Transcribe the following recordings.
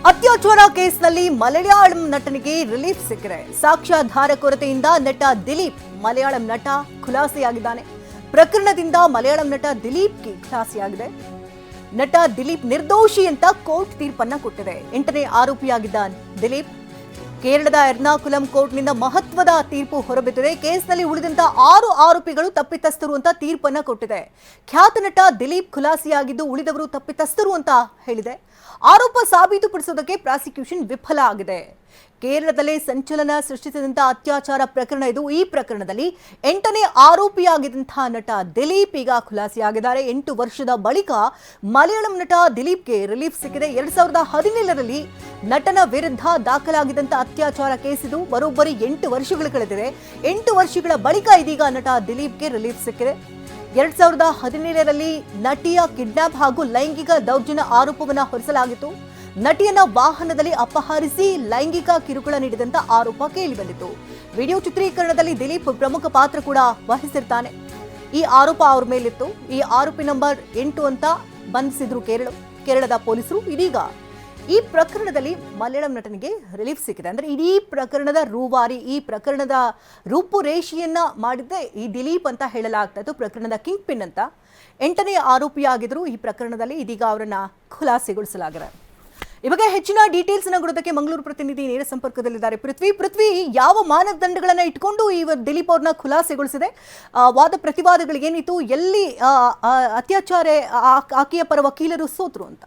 ಅತ್ಯಾಚಾರ ಕೇಸ್ನಲ್ಲಿ ಮಲಯಾಳಂ ನಟನಿಗೆ ರಿಲೀಫ್ ಸಿಕ್ಕಿದೆ. ಸಾಕ್ಷ್ಯಾಧಾರ ಕೊರತೆಯಿಂದ ನಟ ದಿಲೀಪ್ ಮಲಯಾಳಂ ನಟ ಖುಲಾಸೆಯಾಗಿದ್ದಾನೆ. ಪ್ರಕರಣದಿಂದ ಮಲಯಾಳಂ ನಟ ದಿಲೀಪ್ಗೆ ಖುಲಾಸೆಯಾಗಿದೆ. ನಟ ದಿಲೀಪ್ ನಿರ್ದೋಷಿ ಅಂತ ಕೋರ್ಟ್ ತೀರ್ಪನ್ನ ಕೊಟ್ಟಿದೆ. 8ನೇ ಆರೋಪಿಯಾಗಿದ್ದ ದಿಲೀಪ್ ಕೇರಳದ ಎರ್ನಾಕುಲಂ ಕೋರ್ಟ್ನಿಂದ ಮಹತ್ವದ ತೀರ್ಪು ಹೊರಬಿದ್ದಿದೆ. ಕೇಸ್ನಲ್ಲಿ ಉಳಿದಂತ 6 ಆರೋಪಿಗಳು ತಪ್ಪಿತಸ್ಥರು ಅಂತ ತೀರ್ಪನ್ನ ಕೊಟ್ಟಿದೆ. ಖ್ಯಾತ ನಟ ದಿಲೀಪ್ ಖುಲಾಸೆಯಾಗಿದ್ದು ಉಳಿದವರು ತಪ್ಪಿತಸ್ಥರು ಅಂತ ಹೇಳಿದೆ. ಆರೋಪ ಸಾಬೀತುಪಡಿಸುವುದಕ್ಕೆ ಪ್ರಾಸಿಕ್ಯೂಷನ್ ವಿಫಲ ಆಗಿದೆ. ಕೇರಳದಲ್ಲೇ ಸಂಚಲನ ಸೃಷ್ಟಿಸಿದಂತಹ ಅತ್ಯಾಚಾರ ಪ್ರಕರಣ ಇದು. ಈ ಪ್ರಕರಣದಲ್ಲಿ 8ನೇ ಆರೋಪಿಯಾಗಿದ್ದಂತಹ ನಟ ದಿಲೀಪ್ ಈಗ ಖುಲಾಸೆಯಾಗಿದ್ದಾರೆ. 8 ವರ್ಷದ ಬಳಿಕ ಮಲಯಾಳಂ ನಟ ದಿಲೀಪ್ಗೆ ರಿಲೀಫ್ ಸಿಕ್ಕಿದೆ. 2017ರಲ್ಲಿ ನಟನ ವಿರುದ್ಧ ದಾಖಲಾಗಿದ್ದಂತಹ ಅತ್ಯಾಚಾರ ಕೇಸ್ ಇದು. ಬರೋಬ್ಬರಿ 8 ವರ್ಷಗಳು ಕಳೆದಿದೆ. 8 ವರ್ಷಗಳ ಬಳಿಕ ಇದೀಗ ನಟ ದಿಲೀಪ್ಗೆ ರಿಲೀಫ್ ಸಿಕ್ಕಿದೆ. 2017ರಲ್ಲಿ ನಟಿಯ ಕಿಡ್ನಾಪ್ ಹಾಗೂ ಲೈಂಗಿಕ ದೌರ್ಜನ್ಯ ಆರೋಪವನ್ನ ಹೊರಿಸಲಾಗಿತ್ತು. ನಟಿಯನ್ನ ವಾಹನದಲ್ಲಿ ಅಪಹರಿಸಿ ಲೈಂಗಿಕ ಕಿರುಕುಳ ನೀಡಿದಂತ ಆರೋಪ ಕೇಳಿಬಂದಿತ್ತು. ವಿಡಿಯೋ ಚಿತ್ರೀಕರಣದಲ್ಲಿ ದಿಲೀಪ್ ಪ್ರಮುಖ ಪಾತ್ರ ಕೂಡ ವಹಿಸಿರ್ತಾನೆ. ಈ ಆರೋಪ ಅವ್ರ ಮೇಲಿತ್ತು. ಈ ಆರೋಪಿ ನಂಬರ್ 8 ಅಂತ ಬಂಧಿಸಿದ್ರು ಕೇರಳದ ಪೊಲೀಸರು. ಇದೀಗ ಈ ಪ್ರಕರಣದಲ್ಲಿ ಮಲಯಾಳಂ ನಟನಿಗೆ ರಿಲೀಫ್ ಸಿಕ್ಕಿದೆ. ಅಂದ್ರೆ ಇಡೀ ಪ್ರಕರಣದ ರೂವಾರಿ, ಈ ಪ್ರಕರಣದ ರೂಪುರೇಷೆಯನ್ನ ಮಾಡಿದ್ದೆ ಈ ದಿಲೀಪ್ ಅಂತ ಹೇಳಲಾಗ್ತಾ ಇತ್ತು. ಪ್ರಕರಣದ ಕಿಂಗ್ ಪಿನ್ ಅಂತ 8ನೇ ಆರೋಪಿಯಾಗಿದ್ರು ಈ ಪ್ರಕರಣದಲ್ಲಿ. ಇದೀಗ ಅವರನ್ನ ಖುಲಾಸೆಗೊಳಿಸಲಾಗಿದೆ. ಈ ಬಗ್ಗೆ ಹೆಚ್ಚಿನ ಡೀಟೇಲ್ಸ್ ಅನ್ನು ಕೊಡೋದಕ್ಕೆ ಮಂಗಳೂರು ಪ್ರತಿನಿಧಿ ನೇರ ಸಂಪರ್ಕದಲ್ಲಿದ್ದಾರೆ ಪೃಥ್ವಿ. ಯಾವ ಮಾನದಂಡಗಳನ್ನ ಇಟ್ಕೊಂಡು ಈ ದಿಲೀಪ್ ಅವ್ರನ್ನ ಖುಲಾಸೆಗೊಳಿಸಿದೆ? ವಾದ ಪ್ರತಿವಾದಗಳು ಏನಿತ್ತು? ಎಲ್ಲಿ ಅತ್ಯಾಚಾರ ಆಕೆಯ ಪರ ವಕೀಲರು ಸೋತರು ಅಂತ?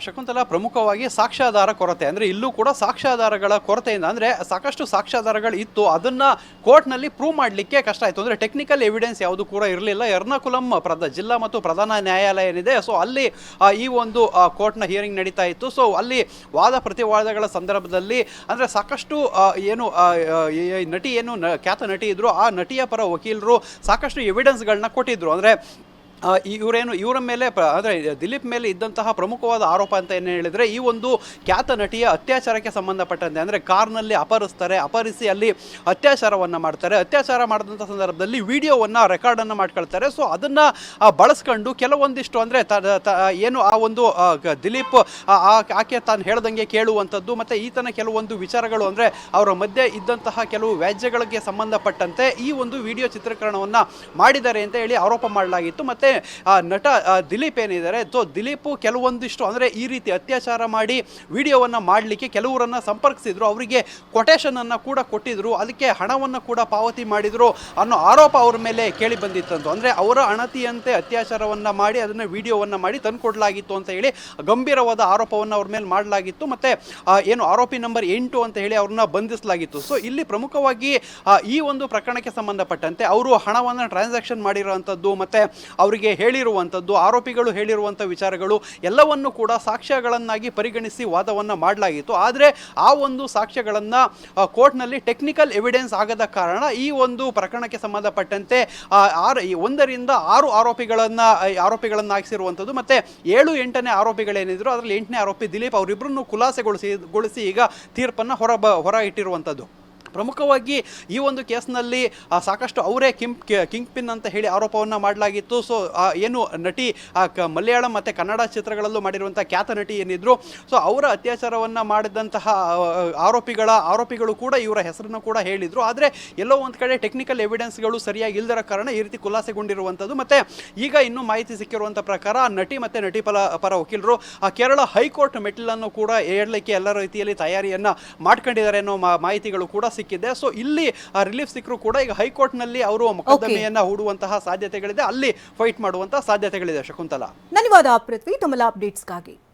ಶಕುಂತಲ, ಪ್ರಮುಖವಾಗಿ ಸಾಕ್ಷ್ಯಾಧಾರ ಕೊರತೆ. ಅಂದರೆ ಇಲ್ಲೂ ಕೂಡ ಸಾಕ್ಷ್ಯಾಧಾರಗಳ ಕೊರತೆಯಿಂದ, ಅಂದರೆ ಸಾಕಷ್ಟು ಸಾಕ್ಷ್ಯಾಧಾರಗಳು ಇತ್ತು, ಅದನ್ನು ಕೋರ್ಟ್ನಲ್ಲಿ ಪ್ರೂವ್ ಮಾಡಲಿಕ್ಕೆ ಕಷ್ಟ ಆಯಿತು. ಅಂದರೆ ಟೆಕ್ನಿಕಲ್ ಎವಿಡೆನ್ಸ್ ಯಾವುದು ಕೂಡ ಇರಲಿಲ್ಲ. ಎರ್ನಾಕುಲಂ ಜಿಲ್ಲಾ ಮತ್ತು ಪ್ರಧಾನ ನ್ಯಾಯಾಲಯ ಏನಿದೆ, ಸೊ ಅಲ್ಲಿ ಈ ಒಂದು ಕೋರ್ಟ್ನ ಹಿಯರಿಂಗ್ ನಡೀತಾ ಇತ್ತು. ಸೊ ಅಲ್ಲಿ ವಾದ ಪ್ರತಿವಾದಗಳ ಸಂದರ್ಭದಲ್ಲಿ ಅಂದರೆ ಸಾಕಷ್ಟು ನಟಿ ಖ್ಯಾತ ನಟಿ ಇದ್ರು, ಆ ನಟಿಯ ಪರ ವಕೀಲರು ಸಾಕಷ್ಟು ಎವಿಡೆನ್ಸ್ಗಳನ್ನ ಕೊಟ್ಟಿದ್ರು. ಅಂದರೆ ಇವರ ಮೇಲೆ ಅಂದರೆ ದಿಲೀಪ್ ಮೇಲೆ ಇದ್ದಂತಹ ಪ್ರಮುಖವಾದ ಆರೋಪ ಅಂತ ಏನು ಹೇಳಿದರೆ, ಈ ಒಂದು ಖ್ಯಾತ ನಟಿಯ ಅತ್ಯಾಚಾರಕ್ಕೆ ಸಂಬಂಧಪಟ್ಟಂತೆ, ಅಂದರೆ ಕಾರ್ನಲ್ಲಿ ಅಪಹರಿಸಿ ಅಲ್ಲಿ ಅತ್ಯಾಚಾರವನ್ನು ಮಾಡ್ತಾರೆ. ಅತ್ಯಾಚಾರ ಮಾಡಿದಂಥ ಸಂದರ್ಭದಲ್ಲಿ ವಿಡಿಯೋವನ್ನು ರೆಕಾರ್ಡನ್ನು ಮಾಡ್ಕೊಳ್ತಾರೆ. ಸೊ ಅದನ್ನು ಬಳಸ್ಕೊಂಡು ಕೆಲವೊಂದಿಷ್ಟು ಅಂದರೆ ಏನು ಆ ಒಂದು ದಿಲೀಪ್ ಆಕೆ ತಾನು ಹೇಳ್ದಂಗೆ ಕೇಳುವಂಥದ್ದು ಮತ್ತು ಈತನ ಕೆಲವೊಂದು ವಿಚಾರಗಳು, ಅಂದರೆ ಅವರ ಮಧ್ಯೆ ಇದ್ದಂತಹ ಕೆಲವು ವ್ಯಾಜ್ಯಗಳಿಗೆ ಸಂಬಂಧಪಟ್ಟಂತೆ ಈ ಒಂದು ವಿಡಿಯೋ ಚಿತ್ರೀಕರಣವನ್ನು ಮಾಡಿದ್ದಾರೆ ಅಂತ ಹೇಳಿ ಆರೋಪ ಮಾಡಲಾಗಿತ್ತು. ಮತ್ತು ನಟ ದಿಲೀಪ್ ಏನಿದ್ದಾರೆ, ದಿಲೀಪ್ ಕೆಲವೊಂದಿಷ್ಟು ಅಂದರೆ ಈ ರೀತಿ ಅತ್ಯಾಚಾರ ಮಾಡಿ ವಿಡಿಯೋವನ್ನು ಮಾಡಲಿಕ್ಕೆ ಕೆಲವರನ್ನು ಸಂಪರ್ಕಿಸಿದ್ರು, ಅವರಿಗೆ ಕೊಟೇಶನ್ ಅನ್ನು ಕೂಡ ಕೊಟ್ಟಿದ್ರು, ಅದಕ್ಕೆ ಹಣವನ್ನು ಕೂಡ ಪಾವತಿ ಮಾಡಿದ್ರು ಅನ್ನೋ ಆರೋಪ ಅವ್ರ ಮೇಲೆ ಕೇಳಿ ಬಂದಿತ್ತಂತು. ಅಂದರೆ ಅವರ ಅಣತಿಯಂತೆ ಅತ್ಯಾಚಾರವನ್ನು ಮಾಡಿ ಅದನ್ನು ವಿಡಿಯೋವನ್ನು ಮಾಡಿ ತಂದುಕೊಡಲಾಗಿತ್ತು ಅಂತ ಹೇಳಿ ಗಂಭೀರವಾದ ಆರೋಪವನ್ನು ಅವ್ರ ಮೇಲೆ ಮಾಡಲಾಗಿತ್ತು. ಮತ್ತು ಏನು ಆರೋಪಿ ನಂಬರ್ 8 ಅಂತ ಹೇಳಿ ಅವ್ರನ್ನ ಬಂಧಿಸಲಾಗಿತ್ತು. ಸೊ ಇಲ್ಲಿ ಪ್ರಮುಖವಾಗಿ ಈ ಒಂದು ಪ್ರಕರಣಕ್ಕೆ ಸಂಬಂಧಪಟ್ಟಂತೆ ಅವರು ಹಣವನ್ನು ಟ್ರಾನ್ಸಾಕ್ಷನ್ ಮಾಡಿರುವಂಥದ್ದು ಮತ್ತು ಅವರಿಗೆ ಹೇಳಿರುವಂಥದ್ದು, ಆರೋಪಿಗಳು ಹೇಳಿರುವಂಥ ವಿಚಾರಗಳು ಎಲ್ಲವನ್ನು ಕೂಡ ಸಾಕ್ಷ್ಯಗಳನ್ನಾಗಿ ಪರಿಗಣಿಸಿ ವಾದವನ್ನು ಮಾಡಲಾಗಿತ್ತು. ಆದರೆ ಆ ಒಂದು ಸಾಕ್ಷ್ಯಗಳನ್ನು ಕೋರ್ಟ್ನಲ್ಲಿ ಟೆಕ್ನಿಕಲ್ ಎವಿಡೆನ್ಸ್ ಆಗದ ಕಾರಣ ಈ ಒಂದು ಪ್ರಕರಣಕ್ಕೆ ಸಂಬಂಧಪಟ್ಟಂತೆ 1 ರಿಂದ 6 ಆರೋಪಿಗಳನ್ನು ಹಾಕಿಸಿರುವಂಥದ್ದು. ಮತ್ತು 7, 8ನೇ ಆರೋಪಿಗಳೇನಿದ್ರು ಅದರಲ್ಲಿ 8ನೇ ಆರೋಪಿ ದಿಲೀಪ್ ಅವರಿಬ್ಬರನ್ನು ಖುಲಾಸೆಗೊಳಿಸಿ ಈಗ ತೀರ್ಪನ್ನು ಹೊರ ಇಟ್ಟಿರುವಂಥದ್ದು. ಪ್ರಮುಖವಾಗಿ ಈ ಒಂದು ಕೇಸ್ನಲ್ಲಿ ಸಾಕಷ್ಟು ಅವರೇ ಕಿಂಗ್ ಪಿನ್ ಅಂತ ಹೇಳಿ ಆರೋಪವನ್ನು ಮಾಡಲಾಗಿತ್ತು. ಸೊ ಏನು ನಟಿ ಮಲಯಾಳಂ ಮತ್ತು ಕನ್ನಡ ಚಿತ್ರಗಳಲ್ಲೂ ಮಾಡಿರುವಂಥ ಖ್ಯಾತ ನಟಿ ಏನಿದ್ರು, ಸೊ ಅವರ ಅತ್ಯಾಚಾರವನ್ನು ಮಾಡಿದಂತಹ ಆರೋಪಿಗಳು ಕೂಡ ಇವರ ಹೆಸರನ್ನು ಕೂಡ ಹೇಳಿದರು. ಆದರೆ ಎಲ್ಲೋ ಒಂದು ಕಡೆ ಟೆಕ್ನಿಕಲ್ ಎವಿಡೆನ್ಸ್ಗಳು ಸರಿಯಾಗಿ ಇಲ್ಲದರ ಕಾರಣ ಈ ರೀತಿ ಖುಲಾಸೆಗೊಂಡಿರುವಂಥದ್ದು. ಮತ್ತು ಈಗ ಇನ್ನೂ ಮಾಹಿತಿ ಸಿಕ್ಕಿರುವಂಥ ಪ್ರಕಾರ ನಟಿ ಮತ್ತು ನಟಿ ಪರ ವಕೀಲರು ಕೇರಳ ಹೈಕೋರ್ಟ್ ಮೆಟ್ಟಿಲನ್ನು ಕೂಡ ಏಳಲಿಕ್ಕೆ ಎಲ್ಲ ರೀತಿಯಲ್ಲಿ ತಯಾರಿಯನ್ನು ಮಾಡ್ಕೊಂಡಿದ್ದಾರೆ ಅನ್ನೋ ಮಾಹಿತಿಗಳು ಕೂಡ ಸಿಕ್ಕಿದೆ. ಸೊ ಇಲ್ಲಿ ರಿಲೀಫ್ ಸಿಕ್ಕರೂ ಕೂಡ ಈಗ ಹೈಕೋರ್ಟ್ನಲ್ಲಿ ಅವರು ಮೊಕದ್ದಮೆಯನ್ನ ಹೂಡುವಂತಹ ಸಾಧ್ಯತೆಗಳಿದೆ, ಅಲ್ಲಿ ಫೈಟ್ ಮಾಡುವಂತಹ ಸಾಧ್ಯತೆಗಳಿದೆ. ಶಕುಂತಲಾ, ಧನ್ಯವಾದ ಪೃಥ್ವಿ ತಮ್ಮ ಅಪ್ಡೇಟ್ಸ್ಗಾಗಿ.